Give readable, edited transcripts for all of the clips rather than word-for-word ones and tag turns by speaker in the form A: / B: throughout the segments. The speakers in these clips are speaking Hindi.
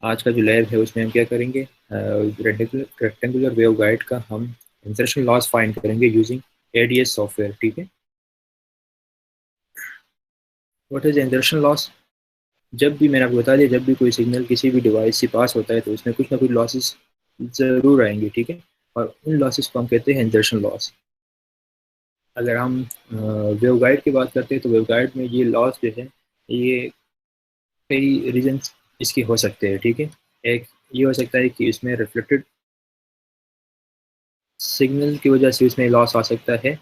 A: आज का जो लैब है उसमें हम क्या करेंगे, रेक्टेंगुलर वेव गाइड का हम इंसर्शन लॉस फाइंड करेंगे यूजिंग एडीएस सॉफ्टवेयर। ठीक है, व्हाट इज इंसर्शन लॉस? जब भी मैंने आपको बता दिया, जब भी कोई सिग्नल किसी भी डिवाइस से पास होता है तो उसमें कुछ ना कुछ लॉसेस ज़रूर आएंगे। ठीक है, और उन लॉसेस को हम कहते हैं इंसर्शन लॉस। अगर हम वेव गाइड की बात करते हैं तो वेव गाइड में ये लॉस जो है, ये कई रीजंस इसके हो सकते हैं। ठीक है, एक ये हो सकता है कि इसमें रिफ्लेक्टेड सिग्नल की वजह से उसमें लॉस आ सकता है,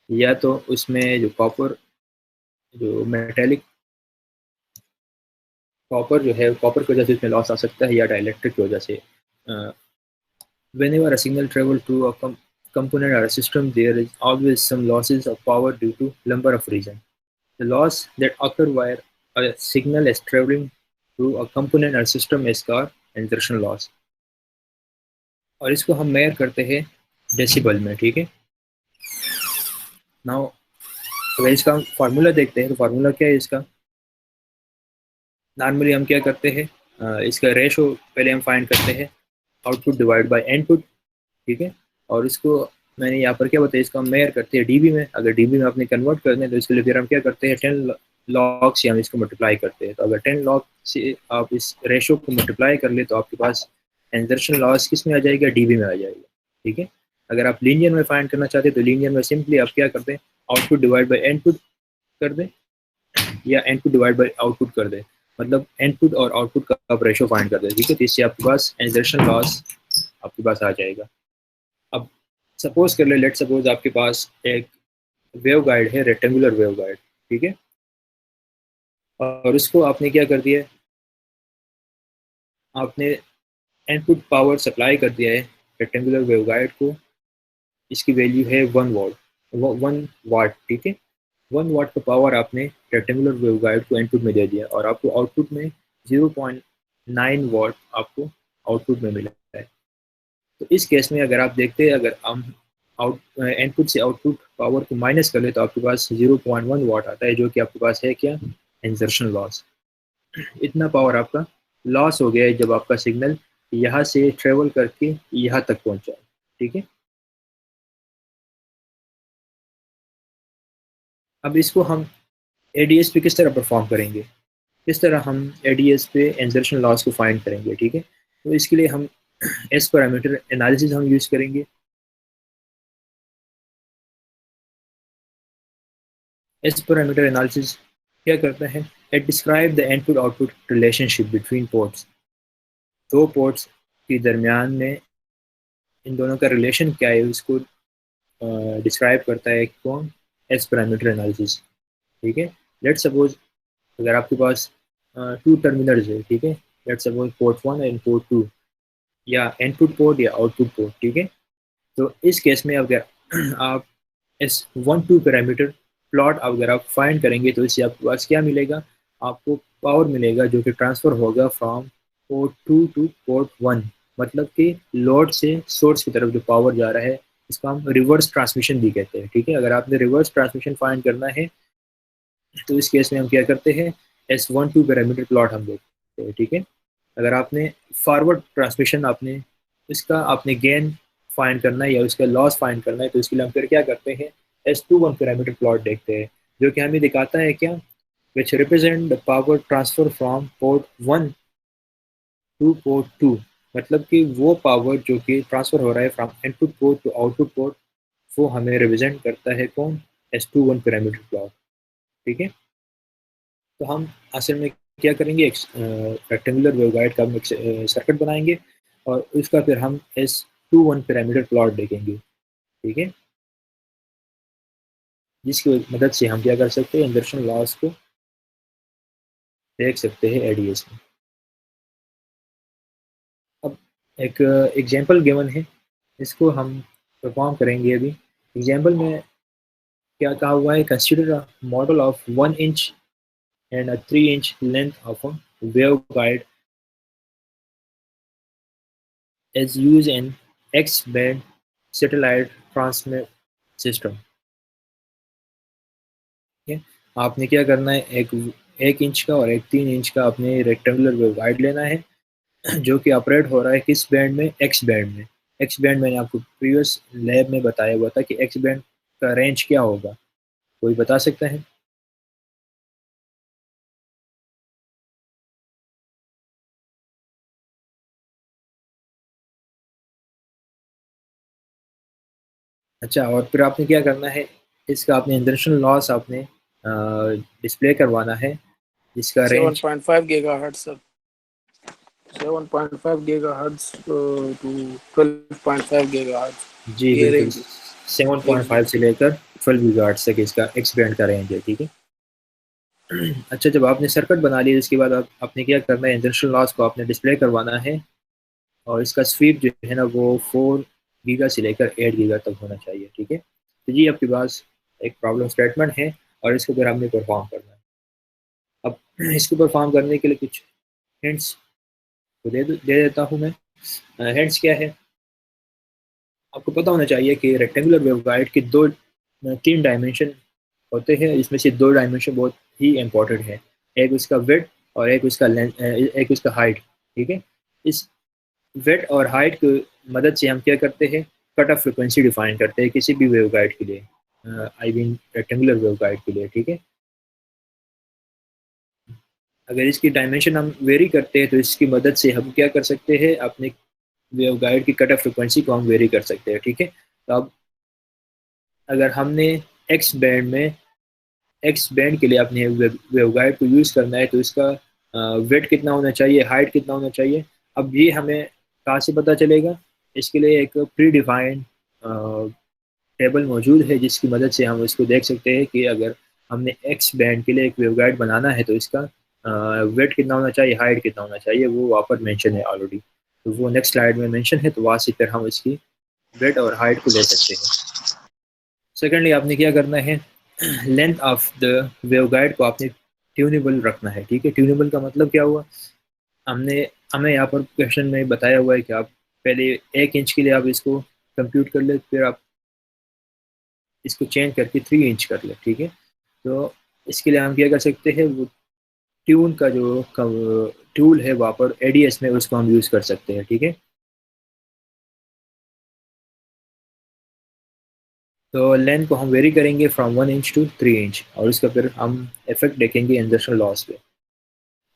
A: या तो उसमें जो जो मेटेलिक कॉपर जो है, कॉपर की वजह से उसमें लॉस आ सकता है, या डाइलेक्ट्रिक की वजह से। Whenever a signal travels through a component or a system, there is always some losses of power due to number of reasons. The loss that occur while a signal is traveling through a component or system is called insertion loss, और इसको हम मेजर करते हैं डेसिबल में। ठीक है, नाउ अगर इसका फार्मूला देखते हैं तो फार्मूला क्या है इसका? नॉर्मली हम क्या करते हैं, इसका रेशो पहले हम फाइंड करते हैं, आउटपुट डिवाइड बाय इनपुट। ठीक है, और इसको मैंने यहाँ पर क्या बताया, इसको हम मेजर करते हैं डीबी में। अगर डीबी में आपने कन्वर्ट करना है तो इसके लिए फिर हम क्या करते हैं, 10 लॉग से हम इसको मल्टीप्लाई करते हैं। तो अगर 10 लॉग से आप इस रेशो को मल्टीप्लाई कर ले तो आपके पास इंसर्शन लॉस किस में आ जाएगा, डीबी में आ जाएगा। ठीक है, अगर आप लीनियर में फाइंड करना चाहते हैं तो लीनियर में सिंपली आप क्या करते हैं, आउटपुट डिवाइड बाई इनपुट कर दें, या इनपुट डिवाइड बाई आउटपुट कर दें, मतलब इनपुट और आउटपुट का आप रेशो फाइंड कर दें। ठीक है, तो इससे आपके पास इंसर्शन लॉस आपके पास आ जाएगा। अब सपोज कर ले, लेट सपोज आपके पास एक वेव गाइड है, रेक्टेंगुलर वेव गाइड। ठीक है, और उसको आपने क्या कर दिया है, आपने इनपुट पावर सप्लाई कर दिया है रेक्टेंगुलर वेव गाइड को। इसकी वैल्यू है 1 वॉट, 1 वाट। ठीक है, 1 वाट का पावर आपने रेक्टेंगुलर वेव गाइड को इनपुट में दे दिया, और आपको आउटपुट में 0.9 वॉट आपको आउटपुट में मिला है। तो इस केस में अगर आप देखते हैं, अगर हम आउट इनपुट से आउटपुट पावर को माइनस कर ले तो आपके पास 0.1 वाट आता है, जो कि आपके पास है क्या, इंसर्शन लॉस। इतना पावर आपका लॉस हो गया है जब आपका सिग्नल यहाँ से ट्रेवल करके यहाँ तक पहुँचा। ठीक है, अब इसको हम एडीएस पे किस तरह परफॉर्म करेंगे, किस तरह हम एडीएस पे इंसर्शन लॉस को फाइंड करेंगे। ठीक है, तो इसके लिए हम एस पैरामीटर एनालिसिस हम यूज़ करेंगे। एस पैरामीटर एनालिसिस क्या करता है, it describe the input output relationship between ports. दो पोर्ट्स के दरमियान में इन दोनों का रिलेशन क्या है उसको डिस्क्राइब करता है कौन, एस पैरामीटर एनालिसिस। ठीक है, लेट सपोज अगर आपके पास 2 टर्मिनल्स है। ठीक है, let suppose port 1 and port 2, या इनपुट पोर्ट या आउटपुट पोर्ट। ठीक है, तो इस केस में अगर आप S12 पैरामीटर प्लॉट अगर आप फाइंड करेंगे तो इससे आपके पास क्या मिलेगा, आपको पावर मिलेगा जो कि ट्रांसफ़र होगा फ्रॉम पोर्ट 2 टू पोर्ट 1। मतलब कि लोड से सोर्स की तरफ जो पावर जा रहा है, इसको हम रिवर्स ट्रांसमिशन भी कहते हैं। ठीक है, अगर आपने रिवर्स ट्रांसमिशन फाइंड करना है तो इस केस में हम क्या करते हैं, S12 पैरामीटर प्लॉट हम देखते हैं। ठीक है, अगर आपने फॉरवर्ड ट्रांसमिशन आपने इसका आपने गेन फाइंड करना है या उसका लॉस फाइंड करना है तो इसके लिए हम फिर क्या करते हैं, S21 पैरामीटर प्लॉट देखते हैं, जो कि हमें दिखाता है क्या, which represent the power transfer from port 1 two port 2। मतलब कि वो पावर जो कि ट्रांसफर हो रहा है from input port to output port, वो हमें रिप्रेजेंट करता है कौन, S21 पैरामीटर प्लॉट। ठीक है, तो हम असल में क्या करेंगे, एक रेक्टेंगुलर वेवगाइड का हम एक सर्किट बनाएंगे और उसका फिर हम S21 पैरामीटर प्लॉट देखेंगे। ठीक है, जिसकी मदद से हम क्या कर सकते हैं, इंसर्शन लॉस को देख सकते हैं एडीएस में। अब एक एग्जांपल गिवन है, इसको हम परफॉर्म करेंगे अभी। एग्जांपल में क्या कहा हुआ है, consider a model of 1 inch and a 3 inch length of a waveguide is used in X-band satellite transmit system। ठीक है, आपने क्या करना है, एक 1 इंच का और एक 3 इंच का आपने रेक्टेंगुलर वेवगाइड लेना है, जो कि ऑपरेट हो रहा है किस बैंड में, एक्स बैंड में। एक्स बैंड मैंने आपको प्रीवियस लैब में बताया हुआ था कि एक्स बैंड का रेंज क्या होगा, कोई बता सकता है? अच्छा, और फिर आपने क्या करना है, इसका आपने इंटरनेशनल लॉस आपने डिस्प्ले करवाना है, जिसका range
B: 7.5 gigahertz sir. 7.5 gigahertz to 12.5 gigahertz.
A: जी
B: ये
A: बिल्कुल,
B: रेंज
A: 7.5
B: एग्जैक्ट।
A: से लेकर 12 गीगाहर्ट्ज़ तक इसका एक्स बैंड का रेंज है, ठीक है। अच्छा, जब आपने सर्किट बना लिया उसके बाद आपने क्या करना है, इंटरनेशनल लॉस को आपने डिस्प्ले करवाना है, और इसका स्वीप जो है ना वो 4 गीगा से लेकर 8 गीगा तक होना चाहिए, ठीक है। तो ये आपके पास एक प्रॉब्लम स्टेटमेंट है, और इसको फिर हमने परफॉर्म करना है। अब इसको परफॉर्म करने के लिए कुछ हिंट्स तो दे देता हूँ मैं। हिंट्स क्या है, आपको पता होना चाहिए कि रेक्टेंगुलर वेवगाइड के तीन डायमेंशन होते हैं, इसमें से दो डायमेंशन बहुत ही इंपॉर्टेंट है। एक उसका विड्थ और एक उसका लेंथ, एक उसका हाइट, ठीक है। इस विड्थ और हाइट की मदद से हम क्या करते हैं, कट ऑफ फ्रिक्वेंसी डिफाइन करते हैं किसी भी वेवगाइड के लिए, आई मीन रेक्टेंगुलर वेवगाइड के लिए, ठीक है। अगर इसकी डायमेंशन हम वेरी करते हैं तो इसकी मदद से हम क्या कर सकते हैं, अपने वेवगाइड की कट ऑफ फ्रिक्वेंसी को हम वेरी कर सकते हैं, ठीक है। तो अब अगर हमने एक्स बैंड में, एक्स बैंड के लिए अपने वेवगाइड को यूज़ करना है तो इसका वेट कितना होना चाहिए, हाइट कितना होना चाहिए, अब ये हमें कहाँ से पता चलेगा? इसके लिए एक प्री डिफाइंड टेबल मौजूद है, जिसकी मदद से हम इसको देख सकते हैं कि अगर हमने एक्स बैंड के लिए एक वेवगाइड बनाना है तो इसका वेट कितना होना चाहिए, हाइट कितना होना चाहिए, वो वहाँ पर मेंशन है ऑलरेडी। तो वो नेक्स्ट स्लाइड में मेंशन है, तो वहाँ से फिर हम इसकी वेट और हाइट को ले सकते हैं। सेकेंडली आपने क्या करना है, लेंथ ऑफ द वेवगाइड को आपने ट्यूनेबल रखना है, ठीक है। ट्यूनेबल का मतलब क्या हुआ, हमने हमें यहाँ पर क्वेश्चन में बताया हुआ है कि आप पहले 1 इंच के लिए आप इसको कंप्यूट कर ले, फिर आप इसको चेंज करके 3 इंच कर ले, ठीक है। तो इसके लिए हम क्या कर सकते हैं, वो ट्यून का जो टूल है वहाँ पर एडीएस में उसको हम यूज़ कर सकते हैं, ठीक है। तो लेंथ को हम वेरी करेंगे फ्रॉम 1 इंच टू 3 इंच, और इसका फिर हम इफेक्ट देखेंगे इंडस्ट्रियल लॉस पे।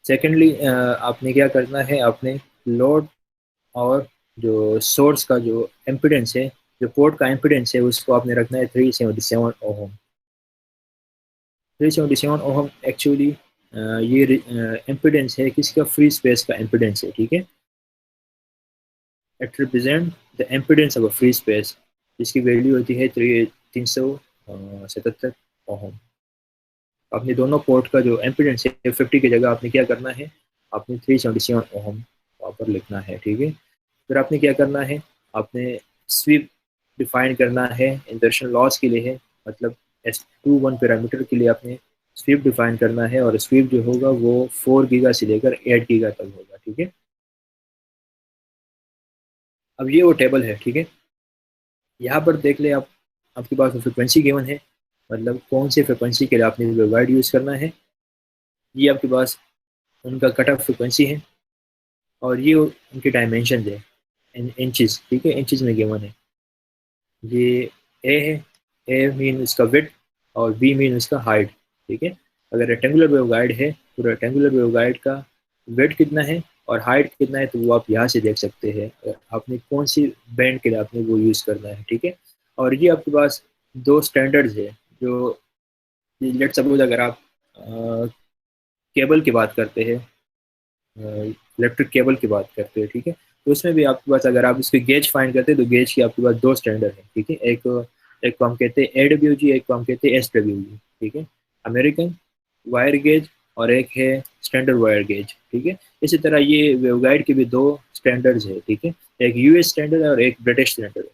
A: सेकेंडली आपने क्या करना है, आपने लोड और जो सोर्स का जो इम्पिडेंस है, जो पोर्ट का इम्पिडेंस है, उसको आपने रखना है 377 ओहम। 377 ओहम एक्चुअली ये इम्पिडेंस है किसका, फ्री स्पेस का इम्पिडेंस है, ठीक है। It represent the impedance of a free space, जिसकी वैल्यू होती है 377 ओहम। अपने दोनों पोर्ट का जो इम्पिडेंस है 50 की जगह आपने क्या करना है, आपने 377 ओहम वहाँ पर लिखना है, ठीक है। फिर आपने क्या करना है, आपने स्वीप डिफाइन करना है, इंसर्शन लॉस के लिए है, मतलब S21 पैरामीटर के लिए आपने स्वीप डिफाइन करना है, और स्वीप जो होगा वो 4 गीगा से लेकर 8 गीगा तक होगा, ठीक है। अब ये वो टेबल है, ठीक है। यहाँ पर देख ले आप, आपके पास फ्रिक्वेंसी गिवन है, मतलब कौन सी फ्रिक्वेंसी के लिए आपने वेवगाइड यूज़ करना है, ये आपके पास उनका कट ऑफ फ्रिक्वेंसी है, और ये उनके डायमेंशन है इंचेस, ठीक है, इंचेस में गिवन है। ये ए है, ए मीन इसका विड्थ और बी मीन इसका हाइट, ठीक है। अगर रेक्टेंगुलर वेवगाइड है तो रेक्टेंगुलर वेवगाइड का विड्थ कितना है और हाइट कितना है, तो वो आप यहाँ से देख सकते हैं आपने कौन सी बैंड के लिए आपने वो यूज़ करना है, ठीक है। और ये आपके पास दो स्टैंडर्ड्स है, जो लेट सपोज अगर आप केबल की बात करते हैं, इलेक्ट्रिक केबल की बात करते हैं, ठीक है, तो उसमें भी आपके पास अगर आप इसके गेज फाइंड करते हैं तो गेज की आपके पास दो स्टैंडर्ड है, ठीक है। एक एक को हम कहते हैं AWG, एक को हम कहते हैं SWG, ठीक है, अमेरिकन वायर गेज, और एक है स्टैंडर्ड वायर गेज, ठीक है। इसी तरह ये वेवगाइड के भी दो स्टैंडर्ड्स है, ठीक है, एक US स्टैंडर्ड है और एक ब्रिटिश स्टैंडर्ड है,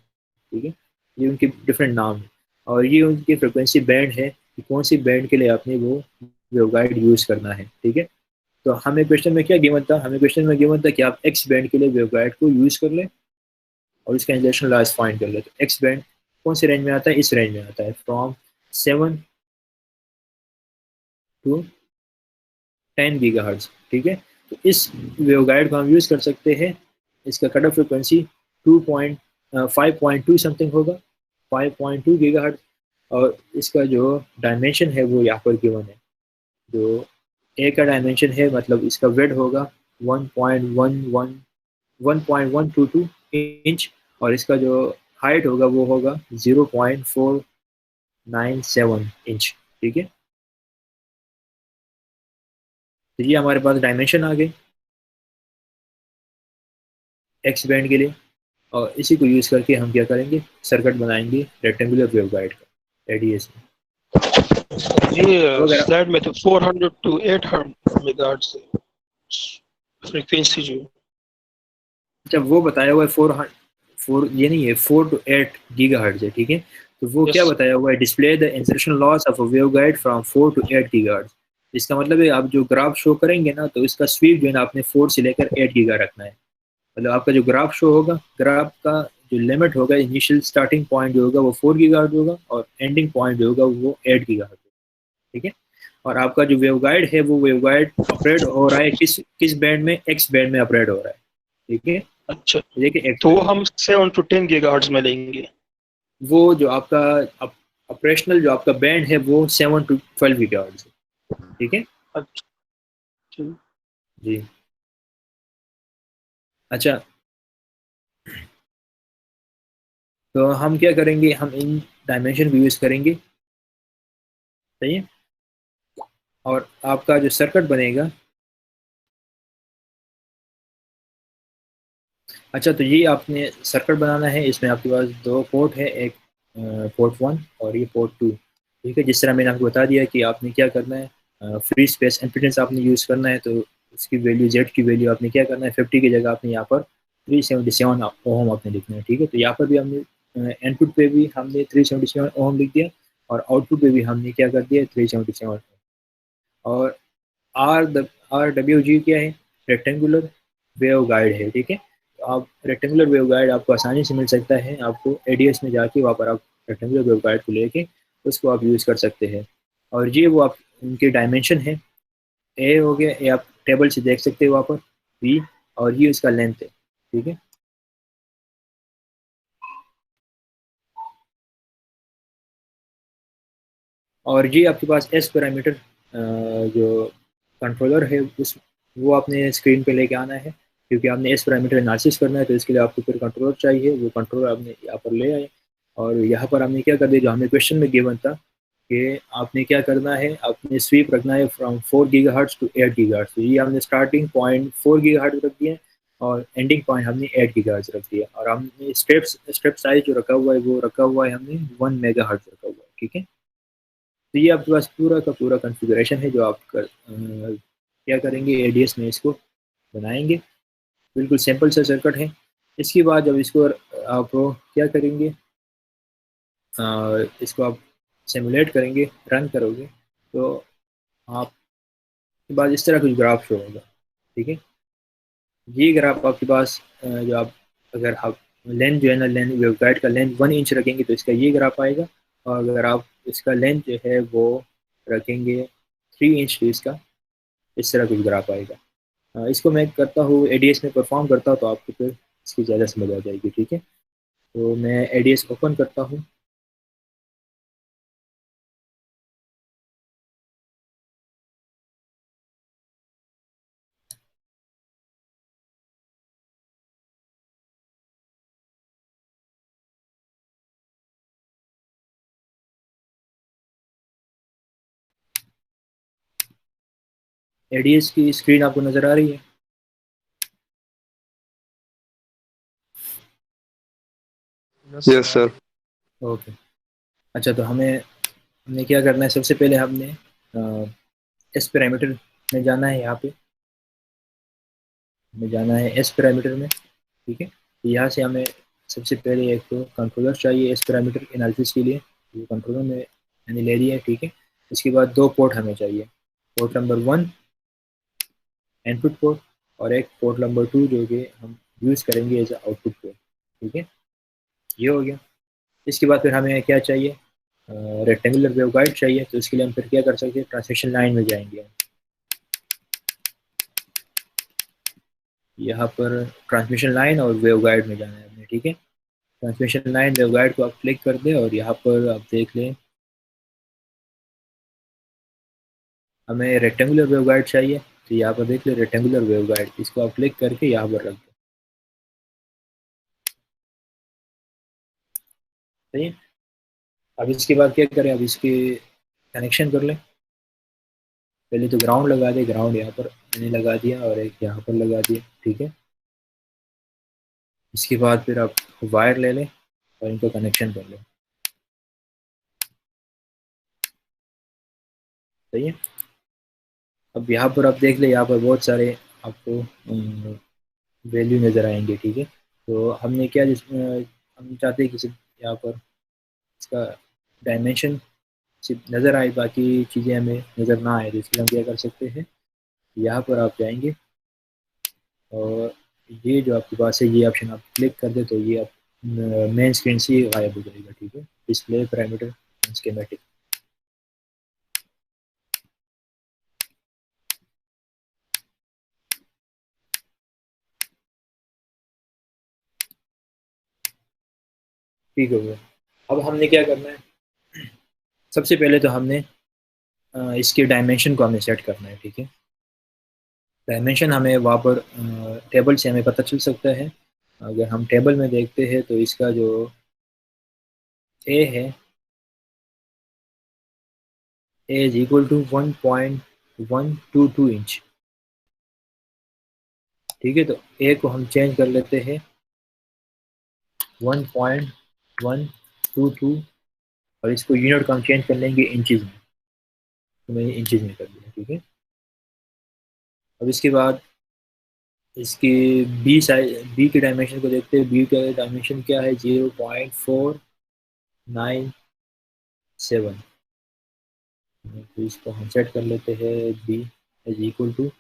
A: ठीक है। ये उनके डिफरेंट नाम है, और ये उनकी फ्रिक्वेंसी बैंड है कि कौन सी बैंड के लिए आपने वो वेवगाइड यूज़ करना है, ठीक है। तो हमें क्वेश्चन में क्या गिवन था, हमें क्वेश्चन में गिवन था कि आप एक्स बैंड के लिए वेवगाइड को यूज़ कर लें और इसका इंजेक्शन लॉस फाइंड कर लें। तो एक्स बैंड कौन से रेंज में आता है, इस रेंज में आता है, फ्रॉम 7 टू 10 गीगाहर्ट्ज़, ठीक है। तो इस वेवगाइड को हम यूज़ कर सकते हैं। इसका कट ऑफ फ्रिक्वेंसी 5.2 समथिंग होगा, 5.2 गीगाहर्ट्ज़, और इसका जो डायमेंशन है वो यहाँ पर गिवन है। जो ए का डायमेंशन है, मतलब इसका वेड होगा 1.122 इंच, और इसका जो हाइट होगा वो होगा 0.497 इंच। ठीक है, तो ये हमारे पास डायमेंशन आ गए एक्स बैंड के लिए, और इसी को यूज़ करके हम क्या करेंगे, सर्किट बनाएंगे रेक्टेंगुलर वेवगाइड का एडीएस में।
B: ये
A: वगैरह
B: स्लाइड में तो 400 to 800 मेगाहर्ट्ज फ्रीक्वेंसी जो
A: जब वो बताया हुआ है 4 ये नहीं है, 4 to 8 गीगाहर्ट्ज़ है। ठीक है, तो वो क्या
B: यस
A: बताया हुआ है, display the insertion loss of a waveguide from 4 to 8 gigahertz. इसका मतलब है आप जो ग्राफ शो करेंगे ना, तो इसका स्वीप जो है ना आपने 4 से लेकर 8 गीगा रखना है। मतलब आपका जो ग्राफ शो होगा, ग्राफ का जो लिमिट होगा, इनिशियल स्टार्टिंग पॉइंट जो होगा वो 4 गीगाहर्ट्ज़ होगा, और एंडिंग पॉइंट जो होगा वो 8 गीगाहर्ट्ज़। ठीक है, और आपका जो वेवगाइड है वो वेवगाइड ऑपरेट हो रहा है किस किस बैंड में, एक्स बैंड में ऑपरेट हो रहा है। ठीक है,
B: अच्छा,
A: देखिए एक्स
B: तो
A: बैंड,
B: हम 7 to 10 गीगाहर्ट्ज में लेंगे।
A: वो जो आपका ऑपरेशनल जो आपका बैंड है वो 7 to 12 गीगाहर्ट्ज़ है। ठीक है
B: अच्छा ठीक।
A: जी। अच्छा, तो हम क्या करेंगे, हम इन डायमेंशन को यूज़ करेंगे। सही है, और आपका जो सर्किट बनेगा, अच्छा तो ये आपने सर्किट बनाना है, इसमें आपके पास दो पोर्ट है, एक पोर्ट 1 और ये पोर्ट 2। ठीक है, जिस तरह मैंने आपको बता दिया कि आपने क्या करना है, फ्री स्पेस इम्पीडेंस आपने यूज़ करना है, तो उसकी वैल्यू जेड की वैल्यू आपने क्या करना है, 50 की जगह आपने यहाँ पर 377 ओम आपने लिखना है। ठीक है, तो यहाँ पर भी हमने इनपुट पे भी हमने 377 ओम लिख दिया, और आउटपुट पे भी हमने क्या कर दिया, 377। और आर डब्ल्यू जी क्या है, रेक्टेंगुलर वेव गाइड है। ठीक है, तो आप रेक्टेंगुलर वेव गाइड आपको आसानी से मिल सकता है, आपको एडीएस में जाके वहाँ पर आप रेक्टेंगुलर वेव गाइड को लेके उसको आप यूज़ कर सकते हैं। और ये वो आप उनके डायमेंशन है, ए हो गया, ए आप टेबल से देख सकते हो वहाँ पर, बी, और ये उसका लेंथ है। ठीक है, और ये आपके पास एस पैरामीटर जो कंट्रोलर है उस वो आपने स्क्रीन पे लेके आना है, क्योंकि आपने एस पैरामीटर एनालिसिस करना है, तो इसके लिए आपको फिर कंट्रोलर चाहिए, वो कंट्रोलर आपने यहाँ पर ले आए। और यहाँ पर हमने क्या कर दिया, जो हमें क्वेश्चन में गिवन था कि आपने क्या करना है, आपने स्वीप रखना है फ्रॉम 4 गीगाहर्ट्ज़ to 8 गीगाहर्ट्ज़। तो ये हमने स्टार्टिंग पॉइंट 4 गीगाहर्ट्ज़ रख दिया, और एंडिंग पॉइंट हमने 8 गीगाहर्ट्ज़ रख दिया, और हमने स्टेप साइज जो रखा हुआ है वो रखा हुआ है हमने 1 मेगाहर्ट्ज़ रखा हुआ है। ठीक है, तो ये आपके पास पूरा का पूरा कॉन्फ़िगरेशन है जो आप क्या करेंगे, एडीएस में इसको बनाएंगे। बिल्कुल सिंपल सा सर्किट है। इसके बाद जब इसको आप क्या करेंगे, इसको आप सिमुलेट करेंगे, रन करोगे, तो आपके पास इस तरह कुछ ग्राफ शो होगा। ठीक है, ये ग्राफ आपके पास जो आप, अगर आप लेंथ जो है ना, लेंथ वेवगाइड का लेंथ 1 इंच रखेंगे तो इसका ये ग्राफ आएगा, और अगर आप इसका लेंथ जो है वो रखेंगे 3 इंच, तो इसका इस तरह कुछ ग्राफ आएगा। इसको मैं करता हूँ एडीएस में परफॉर्म करता हूँ, तो आपको फिर इसकी ज़्यादा समझ आ जाएगी। ठीक है, तो मैं एडीएस ओपन करता हूँ। एडीएस की स्क्रीन आपको नज़र आ रही है?
C: Yes sir.
A: ओके, अच्छा तो हमने क्या करना है, सबसे पहले हमने एस पैरामीटर में जाना है, यहाँ पे हमें जाना है एस पैरामीटर में। ठीक है, तो यहाँ से हमें सबसे पहले एक तो कंट्रोलर चाहिए एस पैरामीटर एनालिसिस के लिए, ये कंट्रोलर में मैंने ले लिया है। ठीक है, इसके बाद दो पोर्ट हमें चाहिए, पोर्ट नंबर 1 इनपुट पोर्ट, और एक पोर्ट नंबर 2 जो कि हम यूज़ करेंगे एज आउटपुट पोर्ट। ठीक है, ये हो गया। इसके बाद फिर हमें क्या चाहिए, रेक्टेंगुलर वेवगाइड चाहिए, तो इसके लिए हम फिर क्या कर सकते हैं, ट्रांसमिशन लाइन में जाएंगे। यहाँ पर ट्रांसमिशन लाइन और वेव गाइड में जाना है हमें, ठीक है। ट्रांसमिशन लाइन वेव गाइड को आप क्लिक कर दें और यहाँ पर आप देख लें हमें रेक्टेंगुलर वेव गाइड चाहिए, तो यहाँ पर देख लें रेक्टेंगुलर वेव गाइड, इसको आप क्लिक करके यहाँ पर रख दें, सही है। अब इसके बाद क्या करें, अब इसके कनेक्शन कर लें। पहले तो ग्राउंड लगा दे, ग्राउंड यहाँ पर मैंने लगा दिया और एक यहाँ पर लगा दिया, ठीक है। इसके बाद फिर आप वायर ले लें और इनको कनेक्शन कर लें, सही है। अब यहाँ पर आप देख लें, यहाँ पर बहुत सारे आपको वैल्यू नज़र आएंगे, ठीक है। तो हमने क्या जिसमें हम चाहते हैं कि सिर्फ यहाँ पर इसका डायमेंशन सिर्फ नज़र आए, बाकी चीज़ें हमें नज़र ना आए, तो इसलिए हम क्या कर सकते हैं, यहाँ पर आप जाएंगे और ये जो आपके पास है ये ऑप्शन आप क्लिक कर दे तो ये आप मेन स्क्रीन से गायब हो जाएगा, ठीक है। डिस्प्ले पैरामीटर स्कीमेटिक, ठीक हो गया। अब हमने क्या करना है, सबसे पहले तो हमने इसके डायमेंशन को हमें सेट करना है, ठीक है। डायमेंशन हमें वहाँ पर टेबल से हमें पता चल सकता है। अगर हम टेबल में देखते हैं तो इसका जो ए है, ए इज इक्वल टू 1.122 इंच, ठीक है। तो ए को हम चेंज कर लेते हैं 1.122 और इसको यूनिट का हम चेंज कर लेंगे इंचज़ में, तो मैंने इंचज़ में कर दिया, ठीक है। अब इसके बाद इसके बी साइज, बी के डायमेंशन को देखते हैं। बी का डायमेंशन क्या है, 0.497, तो इसको हम सेट कर लेते हैं बी इज इक्वल टू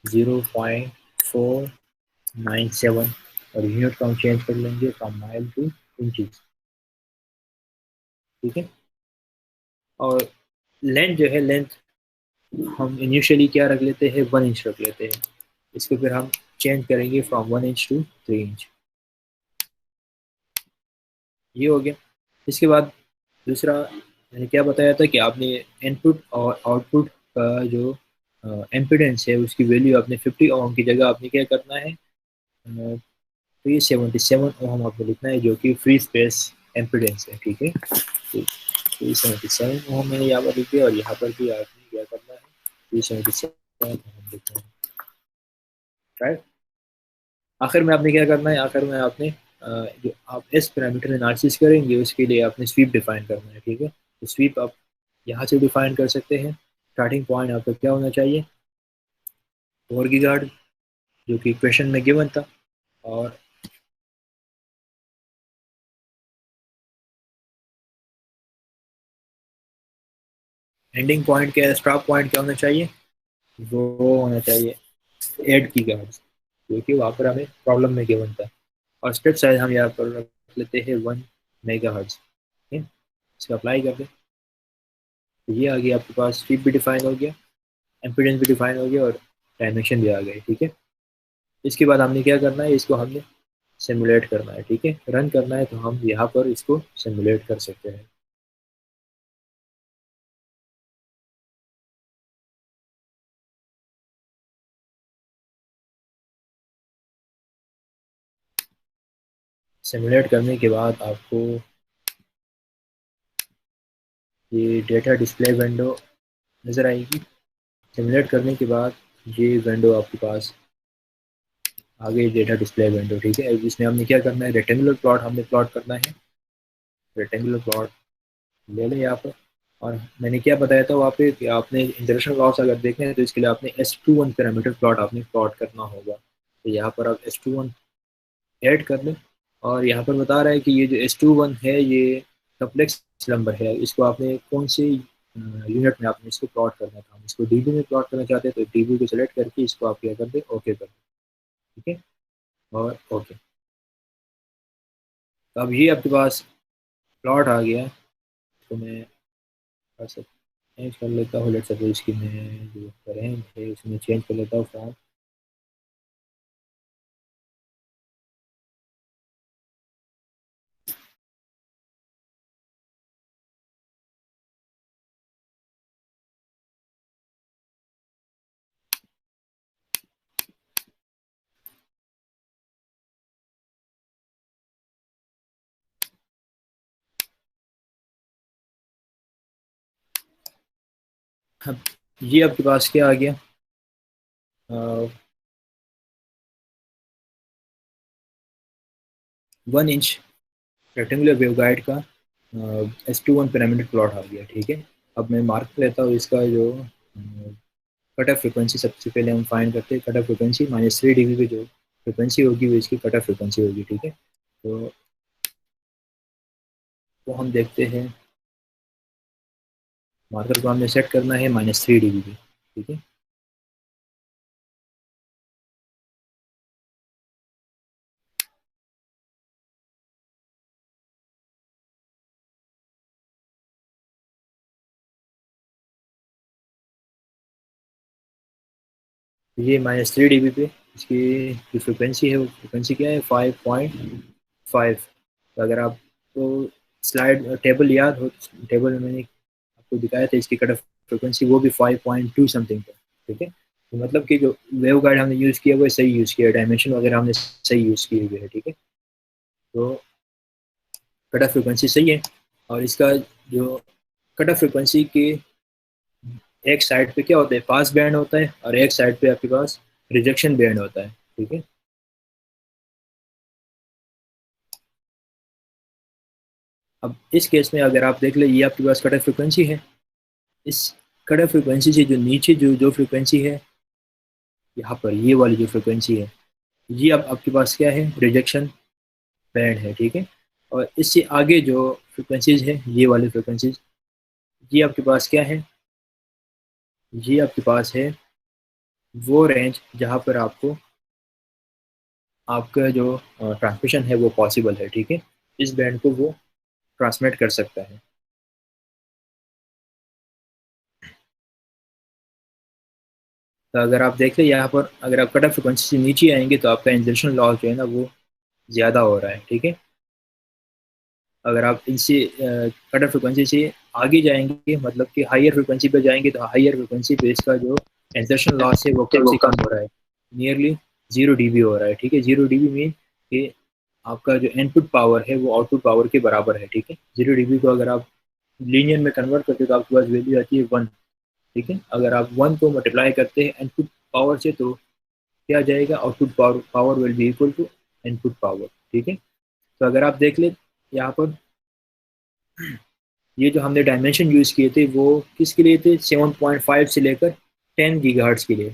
A: 0.497 और यूनिट का हम चेंज कर लेंगे फ्रॉम माइल टू इंचज, ठीक है। और लेंथ जो है, लेंथ हम इनिशियली क्या रख लेते हैं, 1 इंच रख लेते हैं। इसको फिर हम चेंज करेंगे फ्रॉम 1 इंच टू 3 इंच, ये हो गया। इसके बाद दूसरा मैंने क्या बताया था कि आपने इनपुट और आउटपुट का जो एम्पिडेंस है उसकी वैल्यू आपने 50 ओम की जगह आपने क्या करना है, 377 ओम आपको लिखना है, जो कि फ्री स्पेस एम्पिडेंस है, ठीक है। तो 377 ओम मैंने यहाँ पर लिख दिया और यहाँ पर भी आपने क्या करना है, 377 ओम लिखना है, राइट। आखिर में आपने क्या करना है, आखिर में आपने जो आप एस पैरामीटर एनालिसिस करेंगे उसके लिए आपने स्वीप डिफाइन करना है, ठीक है। तो स्वीप आप यहाँ से डिफाइन कर सकते हैं। स्टार्टिंग पॉइंट आपका क्या होना चाहिए, 4 गीगाहर्ट्ज़, जो कि क्वेश्चन में गिवन था, और एंडिंग पॉइंट क्या है, स्टॉप पॉइंट क्या होना चाहिए, वो होना चाहिए 8 गीगाहर्ट्ज़, जो कि वहाँ पर हमें प्रॉब्लम में गिवन था। और स्टेप साइज हम यहाँ पर रख लेते हैं 1 मेगाहर्ट्ज़, ठीक है। इसको अप्लाई कर दें तो ये आ गया आपके पास, स्वीप भी डिफाइन हो गया, एम्पिडेंस भी डिफाइन हो गया और डायमेंशन भी आ गए, ठीक है। इसके बाद हमने क्या करना है, इसको हमने सिमुलेट करना है, ठीक है। रन करना है तो हम यहाँ पर इसको सिमुलेट कर सकते हैं। सिमुलेट करने के बाद आपको ये डेटा डिस्प्ले विंडो नज़र आएगी। सिमुलेट करने के बाद ये विंडो आपके पास आ गई, डेटा डिस्प्ले विंडो, ठीक है। इसमें हमने क्या करना है, रेक्टेंगुलर प्लॉट हमने प्लॉट करना है, रेक्टेंगुलर प्लॉट ले लें यहाँ पर। और मैंने क्या बताया था वहाँ पे कि आपने इंटरनेशनल लॉस अगर देखें हैं तो इसके लिए आपने S21 पैरामीटर प्लॉट आपने प्लॉट करना होगा, तो यहाँ पर आप S21 ऐड कर लें। और यहाँ पर बता रहा है कि ये जो S21 है ये कम्प्लेक्स नंबर है, इसको आपने कौन से यूनिट में आपने इसको प्लॉट करना था। हम इसको डीबी में प्लॉट करना चाहते हैं तो डीबी को सेलेक्ट करके इसको आप क्या कर दें, ओके कर दें, ठीक है। और ओके, तो अब ये आपके पास प्लॉट आ गया। तो मैं बस चेंज कर लेता हूँ, लेट्स सपोज कि मैं जो करेंट है उसमें चेंज कर लेता हूँ फ्रॉम अब ये आपके पास क्या आ गया, 1 इंच रेक्टेंगुलर वेवगाइड का S21 पैरामीटर प्लॉट आ गया। ठीक है, अब मैं मार्क लेता हूँ इसका जो कट ऑफ फ्रिक्वेंसी। सबसे पहले हम फाइंड करते हैं कट ऑफ फ्रिक्वेंसी। -3 dB पे जो फ्रिक्वेंसी होगी वो इसकी कट ऑफ फ्रिक्वेंसी होगी। ठीक है, तो हम देखते हैं, मार्कर को हमने सेट करना है -3 dB पे। ठीक है, ये -3 dB पे इसकी जो फ्रिक्वेंसी है वो फ्रिक्वेंसी क्या है, 5.5। तो अगर आपको स्लाइड टेबल याद हो, टेबल में मैंने आपको दिखाया था इसकी कट ऑफ फ्रिक्वेंसी वो भी 5.2 समथिंग पे। ठीक है, तो मतलब कि जो वेव गाइड हमने यूज़ किया वो सही यूज़ किया, डायमेंशन वगैरह हमने सही यूज़ किए हुए है। ठीक है, तो कट ऑफ फ्रिक्वेंसी सही है। और इसका जो कट ऑफ फ्रिक्वेंसी के एक साइड पे क्या होता है, पास बैंड होता है, और एक साइड पे आपके पास रिजेक्शन बैंड होता है। ठीक है, अब इस केस में अगर आप देख ले, ये आपके पास कट ऑफ फ्रिक्वेंसी है। इस कट ऑफ फ्रिक्वेंसी से जो नीचे जो जो फ्रिक्वेंसी है, यहाँ पर ये वाली जो फ्रिक्वेंसी है, ये अब आपके पास क्या है, रिजेक्शन बैंड है। ठीक है, और इससे आगे जो फ्रिक्वेंसीज है, ये वाली फ्रिक्वेंसीज, ये आपके पास क्या है, ये आपके पास है वो रेंज जहाँ पर आपको आपका जो ट्रांसमिशन है वो पॉसिबल है। ठीक है, इस बैंड को वो ट्रांसमिट कर सकता है। तो अगर आप देख लें यहाँ पर, अगर आप कट ऑफ फ्रिक्वेंसी से नीचे आएंगे तो आपका इंसर्शन लॉस जो है ना वो ज़्यादा हो रहा है। ठीक है, अगर आप इनसे कट ऑफ फ्रिक्वेंसी से आगे जाएंगे, मतलब कि हायर फ्रिक्वेंसी पे जाएंगे, तो हायर फ्रिक्वेंसी पे इसका जो इंसर्शन लॉस है वो कम से कम हो रहा है, नियरली 0 dB हो रहा है। ठीक है, 0 dB मीन कि आपका जो इनपुट पावर है वो आउटपुट पावर के बराबर है। ठीक है, 0 dB को अगर आप लीनियर में कन्वर्ट करते हो तो आपके पास वैल्यू आती है 1। ठीक है, अगर आप 1 को मल्टीप्लाई करते हैं इनपुट पावर से तो क्या जाएगा, output power power will be equal to input power. ठीक है, तो अगर आप देख ले यहाँ पर, ये जो हमने डायमेंशन यूज़ किए थे वो किसके लिए थे, 7.5 से लेकर 10 GHz के लिए।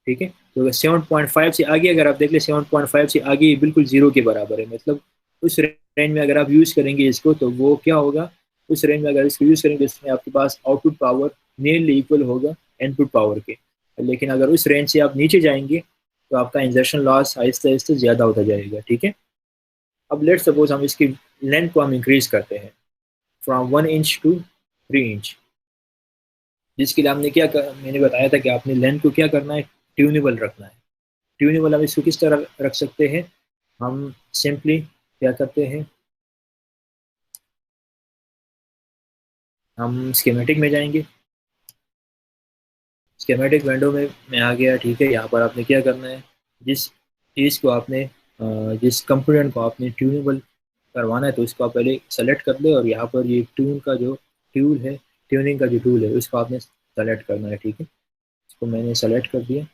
A: ठीक है, तो 7.5 से आगे अगर आप देख ले, 7.5 से आगे ये बिल्कुल जीरो के बराबर है। मतलब उस रेंज में अगर आप यूज़ करेंगे इसको तो वो क्या होगा, उस रेंज में अगर इसको यूज़ करेंगे इसमें आपके पास आउटपुट पावर नियरली इक्वल होगा इनपुट पावर के। लेकिन अगर उस रेंज से आप नीचे जाएंगे तो आपका इंजर्शन लॉस आहिस्ते आहिस्ते ज़्यादा होता जाएगा। ठीक है, अब लेट सपोज हम इसकी लेंथ को हम इंक्रीज करते हैं फ्रॉम 1 इंच टू 3 इंच। जिसके लिए हमने मैंने बताया था कि आपने लेंथ को क्या करना है, ट्यूनेबल रखना है। ट्यूनेबल हम इसको किस तरह रख सकते हैं, हम सिंपली क्या करते हैं, हम स्कीमेटिक में जाएंगे। स्कीमेटिक विंडो में मैं आ गया। ठीक है, यहाँ पर आपने क्या करना है, जिस चीज़ को आपने जिस कंपोनेंट को आपने ट्यूनेबल करवाना है तो इसको आप पहले सेलेक्ट कर ले, और यहाँ पर ये ट्यून का जो टूल है, ट्यूनिंग का जो टूल है उसको आपने सेलेक्ट करना है। ठीक है, इसको मैंने सेलेक्ट कर दिया।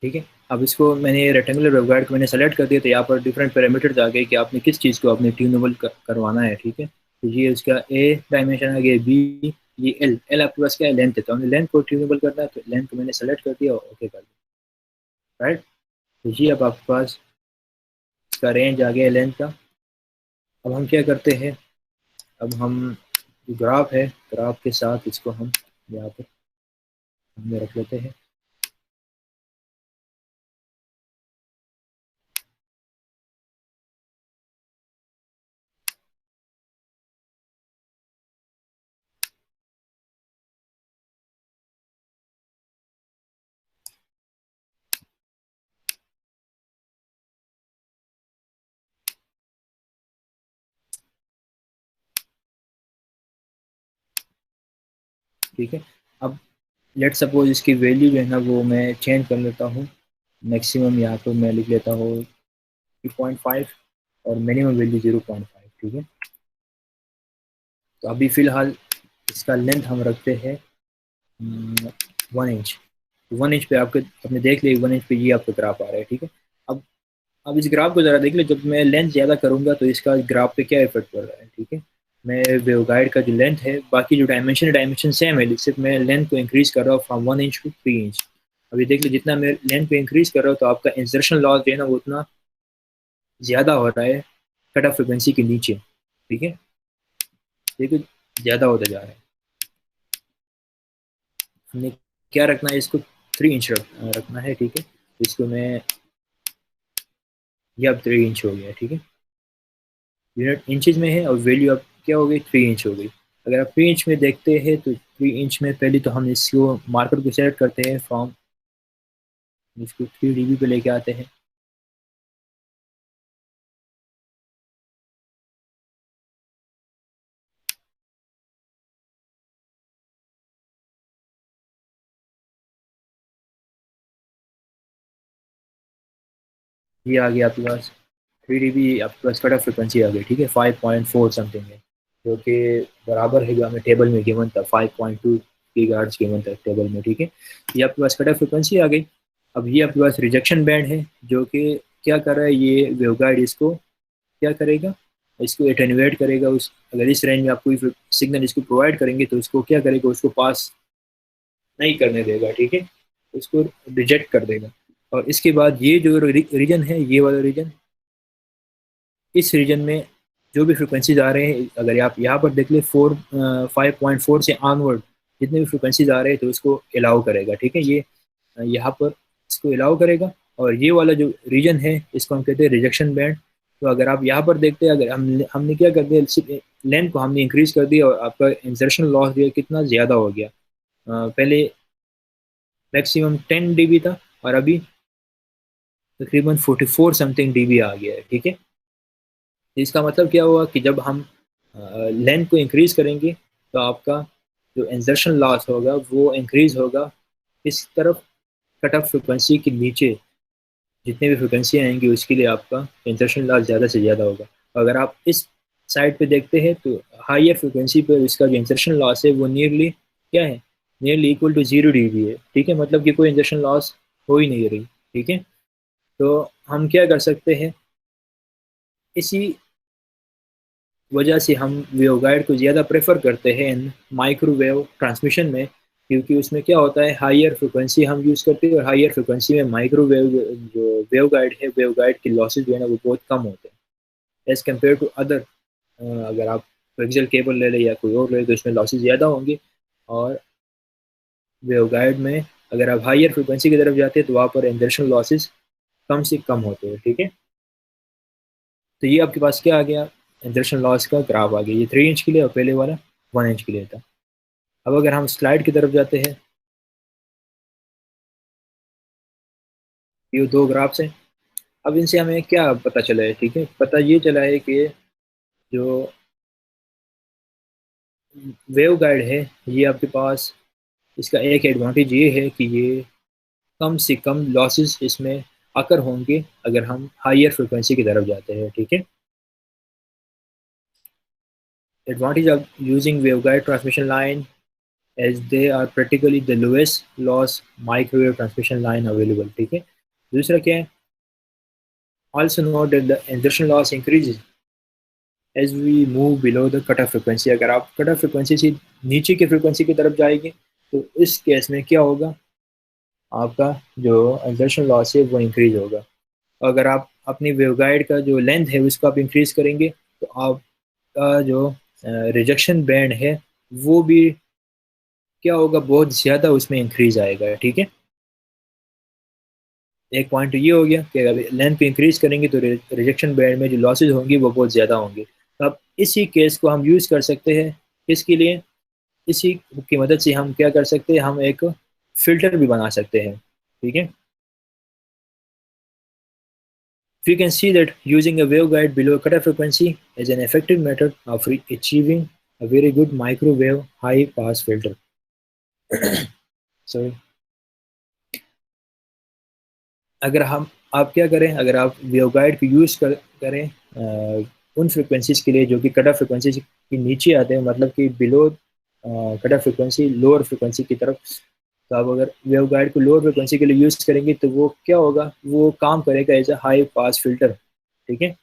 A: ठीक है, अब इसको मैंने रेक्टेंगुलर वेवगाइड को मैंने सेलेक्ट कर दिया, तो यहाँ पर डिफरेंट पैरामीटर्स आ गए कि आपने किस चीज़ को आपने ट्यूनेबल करवाना है। ठीक है, तो ये इसका ए डायमेंशन आ गया, बी, ये एल, एल आपके पास क्या है, लेंथ है, तो हमने लेंथ को ट्यूनेबल करना है, तो लेंथ को मैंने सेलेक्ट कर दिया और ओके कर दिया। राइट, तो ये अब आपके पास इसका रेंज आ गया लेंथ का। अब हम क्या करते हैं, अब हम जो ग्राफ है, ग्राफ के साथ इसको हम यहाँ पर हमने रख लेते हैं। ठीक है, अब लेट सपोज इसकी वैल्यू जो है ना वो मैं चेंज कर लेता हूँ। मैक्सिमम यहाँ पर मैं लिख लेता हूँ 3.5 और मिनिमम वैल्यू 0.5। ठीक है, तो अभी फ़िलहाल इसका लेंथ हम रखते हैं 1 इंच। 1 इंच पे आपने देख लिया 1 इंच पे ये आपका ग्राफ आ रहा है, ठीक है। अब इस ग्राफ को ज़रा देख लो, जब मैं लेंथ ज़्यादा करूँगा तो इसका ग्राफ पे क्या इफेक्ट पड़ रहा है, ठीक है। मैं वेवगाइड का जो लेंथ है, बाकी जो डायमेंशन सेम है, सिर्फ मैं लेंथ को इंक्रीज़ कर रहा हूँ फ्रॉम 1 इंच टू 3 इंच। अभी देख लो, जितना मैं लेंथ को इंक्रीज़ कर रहा हूँ तो आपका इंसर्शन लॉस जो है ना वो उतना ज़्यादा हो रहा है कट ऑफ फ्रिक्वेंसी के नीचे, ठीक है। देखो ज़्यादा होता जा रहा है। हमने क्या रखना है, इसको 3 इंच रखना है, ठीक है। इसको मैं, ये अब 3 इंच हो गया, ठीक है। यूनिट इंचज में है और वैल्यू अब क्या हो गई, 3 इंच हो गई। अगर आप 3 इंच में देखते हैं तो 3 इंच में पहले तो हम इसको मार्कर को सेलेक्ट करते हैं फ्रॉम, इसको 3 dB पे लेके आते हैं। ये आ गया आपके पास 3 dB, आपके पास कट ऑफ फ्रिक्वेंसी आ गई, ठीक है। 5.4 समथिंग है, जो कि बराबर है जो हमें टेबल में गिवन था, 5.2 गीगाहर्ट्ज़ गिवन था टेबल में, ठीक है। ये आपके पास कट ऑफ फ्रिक्वेंसी आ गई। अब ये आपके पास रिजेक्शन बैंड है, जो कि क्या कर रहा है, ये वेवगाइड इसको क्या करेगा, इसको एटेन्यूएट करेगा। उस अगर इस रेंज में आप कोई सिग्नल इसको प्रोवाइड करेंगे तो इसको क्या करेगा, उसको पास नहीं करने देगा, ठीक है। उसको रिजेक्ट कर देगा। और इसके बाद ये जो रीजन है, ये वाला रीजन, इस रीजन में जो भी फ्रिक्वेंसीज आ रहे हैं, अगर आप यहाँ पर देख ले 5.4 से ऑनवर्ड जितने भी फ्रिक्वेंसीज आ रहे हैं तो इसको अलाउ करेगा, ठीक है। ये यहाँ पर इसको अलाउ करेगा। और ये वाला जो रीजन है इसको हम कहते हैं रिजेक्शन बैंड। तो अगर आप यहाँ पर देखते हैं, अगर हमने क्या कर दिया, लेंथ को हमने इंक्रीज कर दिया और आपका इंसर्शन लॉस जो है कितना ज़्यादा हो गया। पहले मैक्सिमम 10 dB था और अभी तकरीबन 44 समथिंग dB आ गया है, ठीक है। इसका मतलब क्या हुआ कि जब हम लेंथ को इंक्रीज करेंगे तो आपका जो इंसर्शन लॉस होगा वो इंक्रीज होगा इस तरफ, कट ऑफ फ्रिक्वेंसी के नीचे जितने भी फ्रिक्वेंसी आएंगी उसके लिए आपका इंसर्शन लॉस ज़्यादा से ज़्यादा होगा। अगर आप इस साइड पे देखते हैं तो हायर फ्रिक्वेंसी पे इसका जो इंसर्शन लॉस है वो नियरली क्या है, नियरली इक्वल टू 0 dB है, ठीक है। मतलब कि कोई इंसर्शन लॉस हो ही नहीं रही, ठीक है। तो हम क्या कर सकते हैं, इसी वजह से हम वेवगाइड को ज़्यादा प्रेफर करते हैं इन माइक्रोवेव ट्रांसमिशन में, क्योंकि उसमें क्या होता है, हायर फ्रिक्वेंसी हम यूज़ करते हैं और हायर फ्रिक्वेंसी में माइक्रोवेव जो वेवगाइड है, वेवगाइड के लॉसेज जो है ना वो बहुत कम होते हैं एज़ कम्पेयर टू अदर। अगर आप कोएक्सियल केबल ले लें या कोई और ले तो इसमें लॉसेज ज़्यादा होंगे। और वेवगाइड में अगर आप हायर फ्रिक्वेंसी की तरफ जाते हैं तो वहाँ पर इंसर्शन लॉसेज कम से कम होते हैं, ठीक है। तो ये आपके पास क्या आ गया, इंसर्शन लॉस का ग्राफ आ गया। ये 3 इंच के लिए और पहले वाला 1 इंच के लिए था। अब अगर हम स्लाइड की तरफ जाते हैं, ये दो ग्राफ्स हैं। अब इनसे हमें क्या पता चला है, ठीक है। पता ये चला है कि जो वेव गाइड है ये आपके पास, इसका एक एडवांटेज ये है कि ये कम से कम लॉसेस इसमें आकर होंगे अगर हम हायर फ्रिक्वेंसी की तरफ जाते हैं, ठीक है। Advantage of using waveguide transmission line as they are practically the lowest loss microwave transmission line available, ठीक है। दूसरा क्या है, also note that the insertion loss increases as we move below the cutoff frequency। अगर आप cutoff frequency से नीचे की फ्रिक्वेंसी की तरफ जाएंगे तो इस केस में क्या होगा, आपका जो इंसर्शन लॉस है वो इंक्रीज होगा। अगर आप अपनी वेवगाइड का जो लेंथ है उसको आप इंक्रीज करेंगे तो आपका जो रिजेक्शन बैंड है वो भी क्या होगा, बहुत ज़्यादा उसमें इंक्रीज आएगा, ठीक है। एक पॉइंट ये हो गया कि अगर लेंथ को इंक्रीज करेंगे तो रिजेक्शन बैंड में जो लॉसेज होंगी वो बहुत ज़्यादा होंगे। तो अब इसी केस को हम यूज़ कर सकते हैं, इसके लिए इसी की मदद से हम क्या कर सकते हैं, हम एक फ़िल्टर भी बना सकते हैं, ठीक है। We can see that using a waveguide below cutoff frequency is an effective method of achieving a very good microwave high pass filter. So अगर हम आप क्या करें, अगर आप वेवगाइड को यूज़ करें उन फ्रिक्वेंसीज के लिए जो कि कट ऑफ फ्रिक्वेंसी के नीचे आते हैं, मतलब कि below cut off frequency, lower frequency की तरफ। तो आप अगर वेवगाइड को लोअर फ्रिक्वेंसी के लिए यूज़ करेंगे तो वो क्या होगा, वो काम करेगा as a high pass filter. ठीक है,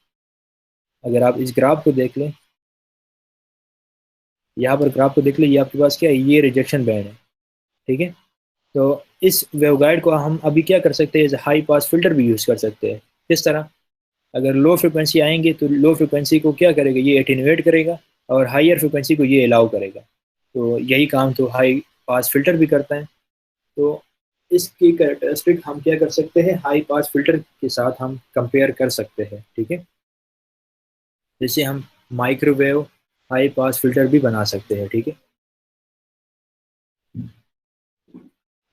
A: अगर आप इस ग्राफ को देख लें, यहाँ पर ग्राफ को देख लें, ये आपके पास क्या है, ये रिजेक्शन बैंड है। ठीक है, तो इस वेवगाइड को हम अभी क्या कर सकते हैं, एज हाई पास फिल्टर भी यूज़ कर सकते हैं। किस तरह, अगर लो फ्रिक्वेंसी आएंगे तो लो फ्रिक्वेंसी को क्या करेगा, ये एटेन्यूएट करेगा, और हायर फ्रिक्वेंसी को ये अलाउ करेगा। तो यही काम तो हाई पास फिल्टर भी करता है। तो इसकी कैरेक्टरिस्टिक हम क्या कर सकते हैं, हाई पास फिल्टर के साथ हम कंपेयर कर सकते हैं। ठीक है, जैसे हम माइक्रोवेव हाई पास फिल्टर भी बना सकते हैं। ठीक है,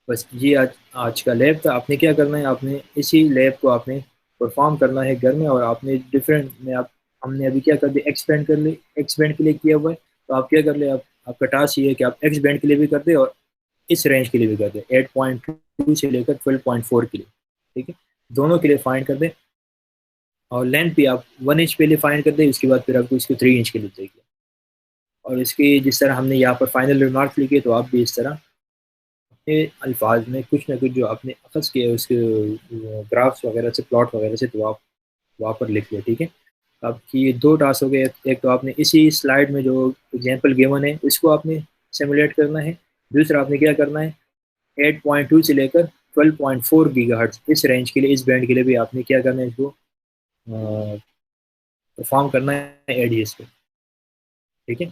A: बस ये आज का लैब था। आपने क्या करना है, आपने इसी लैब को आपने परफॉर्म करना है घर में, और आपने डिफरेंट में आप हमने अभी क्या कर दिया, एक्सपेंड कर ले, एक्स बैंड के लिए किया हुआ है। तो आप क्या कर ले, आप आपका टास्क ये है कि आप एक्स बैंड के लिए भी कर दे और इस रेंज के लिए भी कर दे, 8.2 से लेकर 12.4 के लिए। ठीक है, दोनों के लिए फाइंड कर दे, और लेंथ भी आप 1 इंच के लिए फाइंड कर दे, उसके बाद फिर आपको इसको 3 इंच के लिए देखिए। और इसकी जिस तरह हमने यहाँ पर फाइनल रिमार्क्स लिखे, तो आप भी इस तरह अपने अल्फाज में कुछ ना कुछ जो आपने अखज़ किया है उसके ग्राफ्स वगैरह से, प्लॉट वगैरह से, तो आप वहाँ पर लिख लें। ठीक है, आपकी ये 2 टास्क हो गए। एक तो आपने इसी स्लाइड में जो एग्जांपल गिवन है उसको आपने सिमुलेट करना है। दूसरा आपने क्या करना है, 8.2 से लेकर 12.4 गीगाहर्ट्ज़ इस रेंज के लिए, इस बैंड के लिए भी आपने क्या करना है, इसको परफॉर्म करना है एडीएस पे। ठीक है।